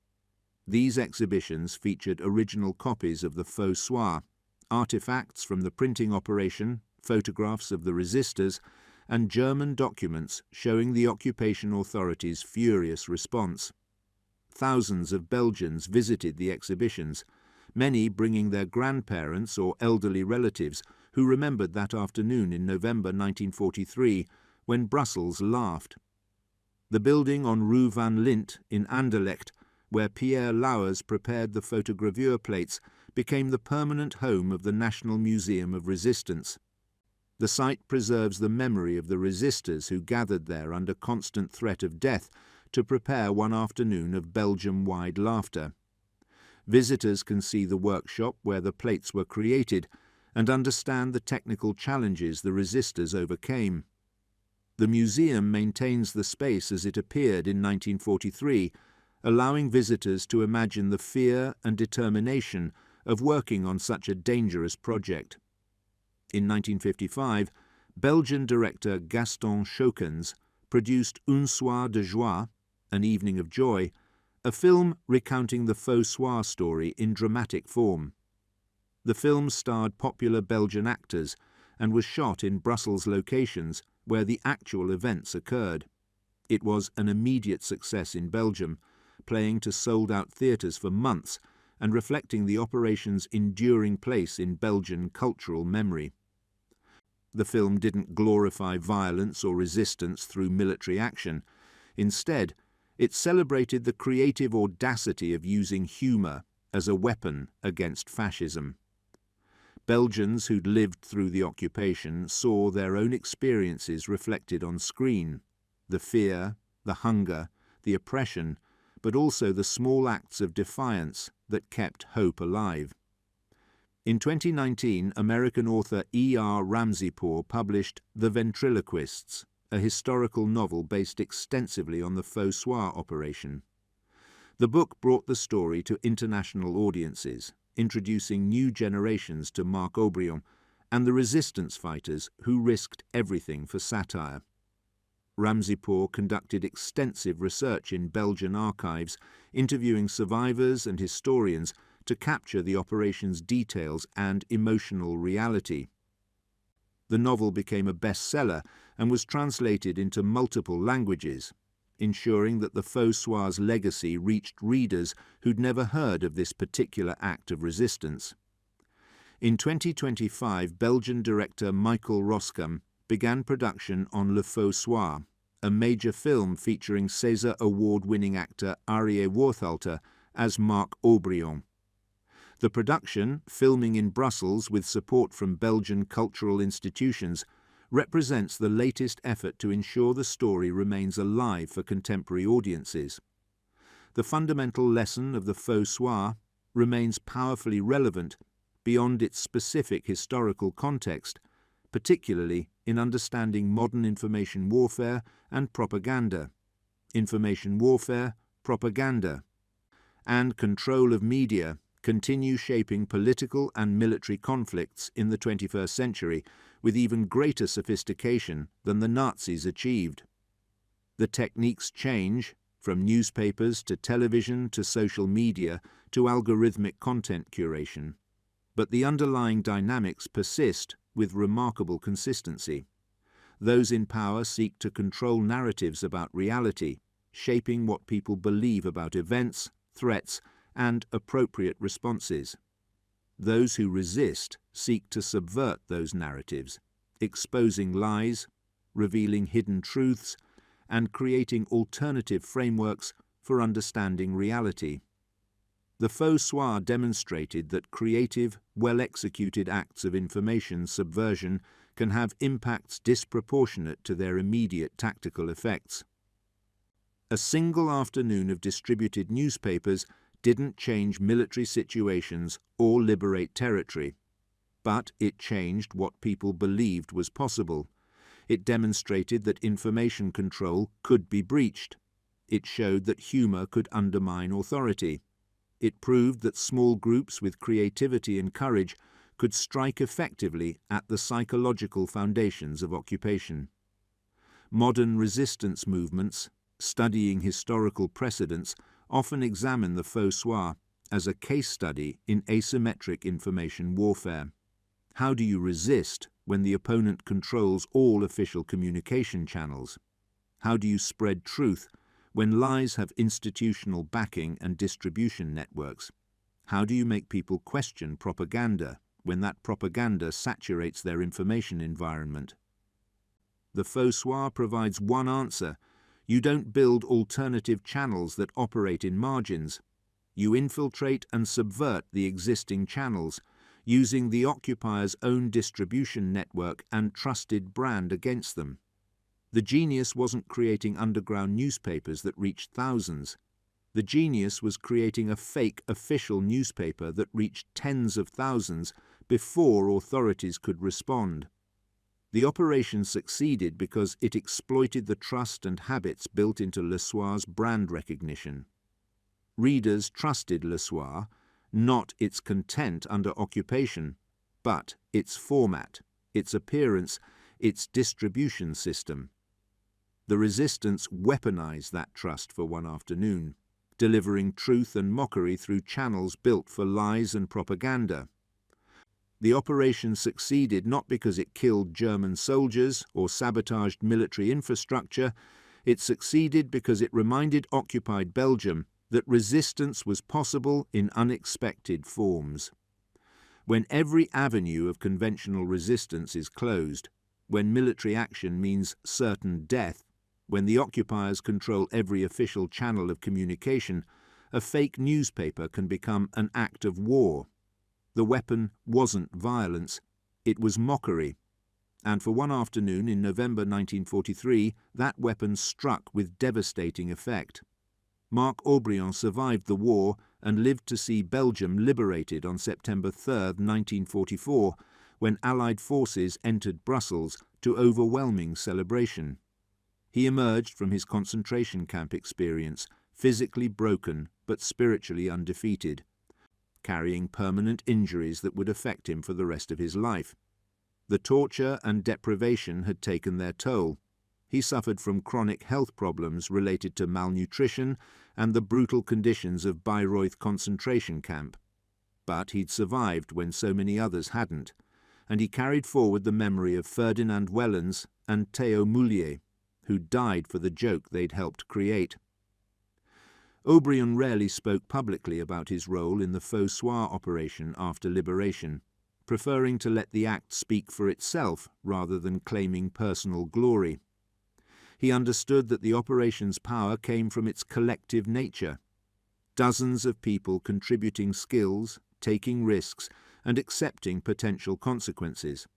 These exhibitions featured original copies of the Faux Soir, artifacts from the printing operation, photographs of the resistors, and German documents showing the occupation authorities' furious response. Thousands of Belgians visited the exhibitions, many bringing their grandparents or elderly relatives who remembered that afternoon in November 1943 when Brussels laughed. The building on Rue Van Lint in Anderlecht, where Pierre Lauwers prepared the photogravure plates, became the permanent home of the National Museum of Resistance. The site preserves the memory of the resistors who gathered there under constant threat of death to prepare one afternoon of Belgium-wide laughter. Visitors can see the workshop where the plates were created and understand the technical challenges the resistors overcame. The museum maintains the space as it appeared in 1943, allowing visitors to imagine the fear and determination of working on such a dangerous project. In 1955, Belgian director Gaston Schoukens produced Un Soir de Joie, An Evening of Joy, a film recounting the Faux Soir story in dramatic form. The film starred popular Belgian actors and was shot in Brussels locations where the actual events occurred. It was an immediate success in Belgium, playing to sold-out theatres for months and reflecting the operation's enduring place in Belgian cultural memory. The film didn't glorify violence or resistance through military action. Instead, it celebrated the creative audacity of using humour as a weapon against fascism. Belgians who'd lived through the occupation saw their own experiences reflected on screen, the fear, the hunger, the oppression, but also the small acts of defiance that kept hope alive. In 2019, American author E.R. Ramseypour published The Ventriloquists, a historical novel based extensively on the Faux Soir operation. The book brought the story to international audiences, introducing new generations to Marc Aubrion and the resistance fighters who risked everything for satire. Ramseypour conducted extensive research in Belgian archives, interviewing survivors and historians to capture the operation's details and emotional reality. The novel became a bestseller and was translated into multiple languages, ensuring that the Faux Soir's legacy reached readers who'd never heard of this particular act of resistance. In 2025, Belgian director Michael Roskam began production on Le Faux Soir, a major film featuring César Award-winning actor Arie Worthalter as Marc Aubrion. The production, filming in Brussels with support from Belgian cultural institutions, represents the latest effort to ensure the story remains alive for contemporary audiences. The fundamental lesson of the Faux Soir remains powerfully relevant beyond its specific historical context, particularly in understanding modern information warfare and propaganda, and control of media continue shaping political and military conflicts in the 21st century with even greater sophistication than the Nazis achieved. The techniques change, from newspapers to television to social media to algorithmic content curation, but the underlying dynamics persist with remarkable consistency. Those in power seek to control narratives about reality, shaping what people believe about events, threats, and appropriate responses. Those who resist seek to subvert those narratives, exposing lies, revealing hidden truths, and creating alternative frameworks for understanding reality. The Faux Soir demonstrated that creative, well-executed acts of information subversion can have impacts disproportionate to their immediate tactical effects. A single afternoon of distributed newspapers didn't change military situations or liberate territory, but it changed what people believed was possible. It demonstrated that information control could be breached. It showed that humour could undermine authority. It proved that small groups with creativity and courage could strike effectively at the psychological foundations of occupation. Modern resistance movements, studying historical precedents, often examine the Faux Soir as a case study in asymmetric information warfare. How do you resist when the opponent controls all official communication channels? How do you spread truth when lies have institutional backing and distribution networks? How do you make people question propaganda when that propaganda saturates their information environment. The Faux Soir provides one answer. You don't build alternative channels that operate in margins. You infiltrate and subvert the existing channels, using the occupier's own distribution network and trusted brand against them. The genius wasn't creating underground newspapers that reached thousands. The genius was creating a fake official newspaper that reached tens of thousands before authorities could respond. The operation succeeded because it exploited the trust and habits built into Le Soir's brand recognition. Readers trusted Le Soir, not its content under occupation, but its format, its appearance, its distribution system. The resistance weaponized that trust for one afternoon, delivering truth and mockery through channels built for lies and propaganda. The operation succeeded not because it killed German soldiers or sabotaged military infrastructure. It succeeded because it reminded occupied Belgium that resistance was possible in unexpected forms. When every avenue of conventional resistance is closed, when military action means certain death, when the occupiers control every official channel of communication, a fake newspaper can become an act of war. The weapon wasn't violence, it was mockery. And for one afternoon in November 1943, that weapon struck with devastating effect. Marc Aubrion survived the war and lived to see Belgium liberated on September 3, 1944, when Allied forces entered Brussels to overwhelming celebration. He emerged from his concentration camp experience physically broken but spiritually undefeated, carrying permanent injuries that would affect him for the rest of his life. The torture and deprivation had taken their toll. He suffered from chronic health problems related to malnutrition and the brutal conditions of Bayreuth concentration camp. But he'd survived when so many others hadn't, and he carried forward the memory of Ferdinand Wellens and Theo Moulier, who died for the joke they'd helped create. Aubrion rarely spoke publicly about his role in the Faux Soir operation after liberation, preferring to let the act speak for itself rather than claiming personal glory. He understood that the operation's power came from its collective nature. Dozens of people contributing skills, taking risks, and accepting potential consequences.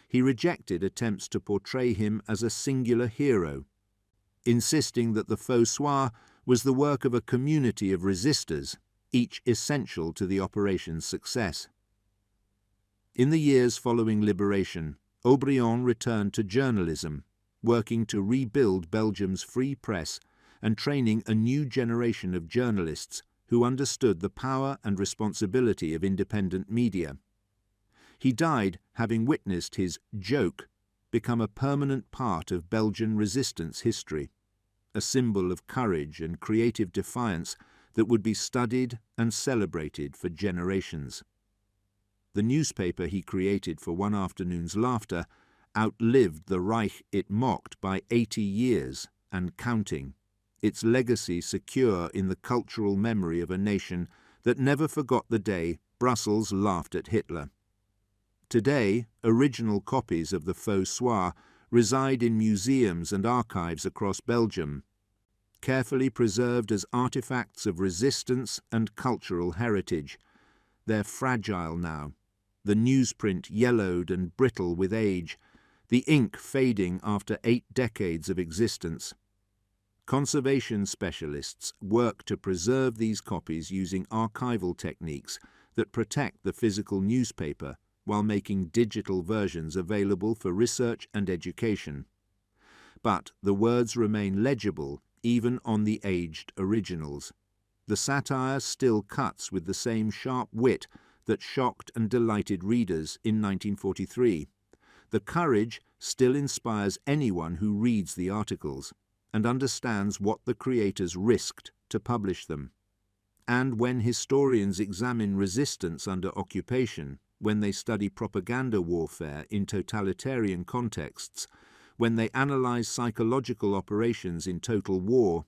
He rejected attempts to portray him as a singular hero, insisting that the Faux Soir was the work of a community of resistors, each essential to the operation's success. In the years following liberation, Aubrion returned to journalism, working to rebuild Belgium's free press and training a new generation of journalists who understood the power and responsibility of independent media. He died having witnessed his joke become a permanent part of Belgian resistance history, a symbol of courage and creative defiance that would be studied and celebrated for generations. The newspaper he created for one afternoon's laughter outlived the Reich it mocked by 80 years and counting, its legacy secure in the cultural memory of a nation that never forgot the day Brussels laughed at Hitler. Today, original copies of the Faux Soir reside in museums and archives across Belgium, carefully preserved as artifacts of resistance and cultural heritage. They're fragile now, the newsprint yellowed and brittle with age, the ink fading after 8 decades of existence. Conservation specialists work to preserve these copies using archival techniques that protect the physical newspaper while making digital versions available for research and education. But the words remain legible even on the aged originals. The satire still cuts with the same sharp wit that shocked and delighted readers in 1943. The courage still inspires anyone who reads the articles and understands what the creators risked to publish them. And when historians examine resistance under occupation, when they study propaganda warfare in totalitarian contexts, when they analyze psychological operations in total war,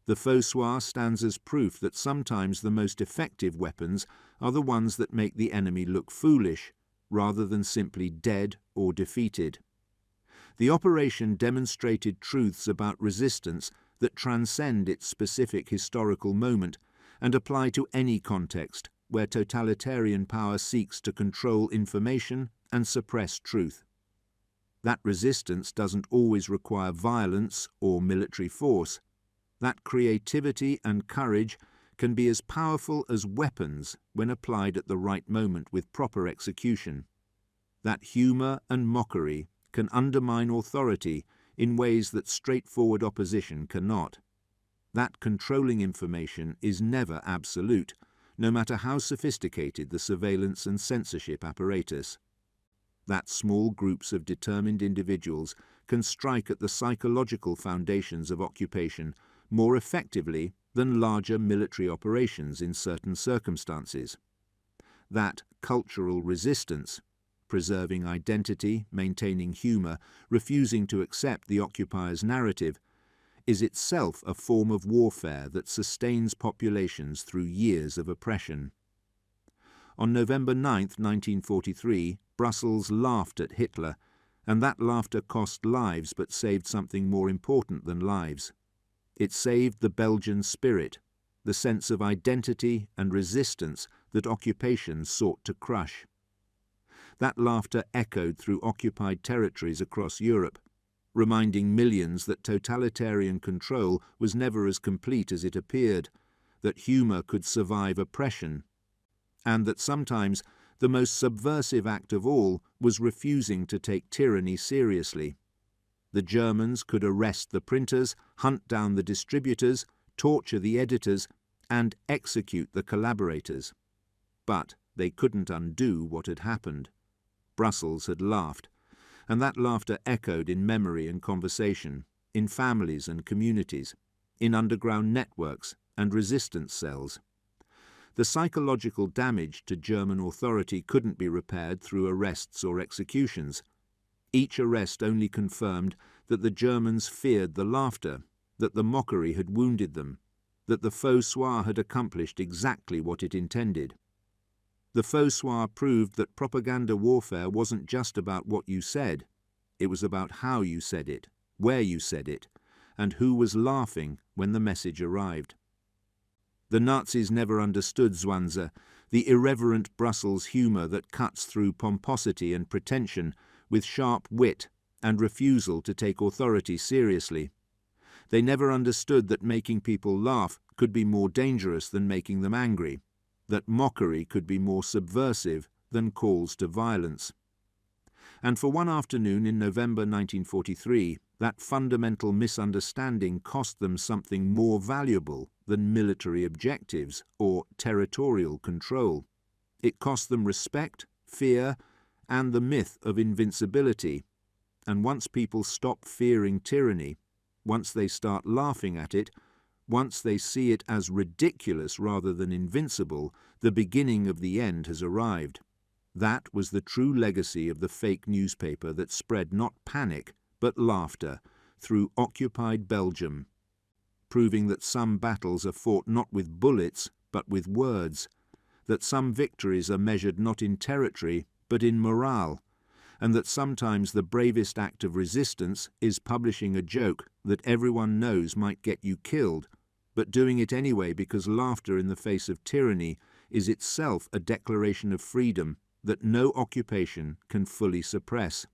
The Faux Soir stands as proof that sometimes the most effective weapons are the ones that make the enemy look foolish, rather than simply dead or defeated. The operation demonstrated truths about resistance that transcend its specific historical moment and apply to any context where totalitarian power seeks to control information and suppress truth. That resistance doesn't always require violence or military force. That creativity and courage can be as powerful as weapons when applied at the right moment with proper execution. That humour and mockery can undermine authority in ways that straightforward opposition cannot. That controlling information is never absolute, no matter how sophisticated the surveillance and censorship apparatus. That small groups of determined individuals can strike at the psychological foundations of occupation more effectively than larger military operations in certain circumstances. That cultural resistance, preserving identity, maintaining humour, refusing to accept the occupier's narrative, is itself a form of warfare that sustains populations through years of oppression. On November 9, 1943, Brussels laughed at Hitler, and that laughter cost lives but saved something more important than lives. It saved the Belgian spirit, the sense of identity and resistance that occupation sought to crush. That laughter echoed through occupied territories across Europe, reminding millions that totalitarian control was never as complete as it appeared, that humour could survive oppression, and that sometimes the most subversive act of all was refusing to take tyranny seriously. The Germans could arrest the printers, hunt down the distributors, torture the editors, and execute the collaborators. But they couldn't undo what had happened. Brussels had laughed, and that laughter echoed in memory and conversation, in families and communities, in underground networks and resistance cells. The psychological damage to German authority couldn't be repaired through arrests or executions. Each arrest only confirmed that the Germans feared the laughter, that the mockery had wounded them, that the Faux Soir had accomplished exactly what it intended. The Faux Soir proved that propaganda warfare wasn't just about what you said. It was about how you said it, where you said it, and who was laughing when the message arrived. The Nazis never understood Zwanze, the irreverent Brussels humour that cuts through pomposity and pretension with sharp wit and refusal to take authority seriously. They never understood that making people laugh could be more dangerous than making them angry, that mockery could be more subversive than calls to violence. And for one afternoon in November 1943, that fundamental misunderstanding cost them something more valuable than military objectives or territorial control. It cost them respect, fear, and the myth of invincibility. And once people stop fearing tyranny, once they start laughing at it, once they see it as ridiculous rather than invincible, the beginning of the end has arrived. That was the true legacy of the fake newspaper that spread not panic, but laughter through occupied Belgium, proving that some battles are fought not with bullets, but with words, that some victories are measured not in territory, but in morale, and that sometimes the bravest act of resistance is publishing a joke that everyone knows might get you killed, but doing it anyway because laughter in the face of tyranny is itself a declaration of freedom that no occupation can fully suppress.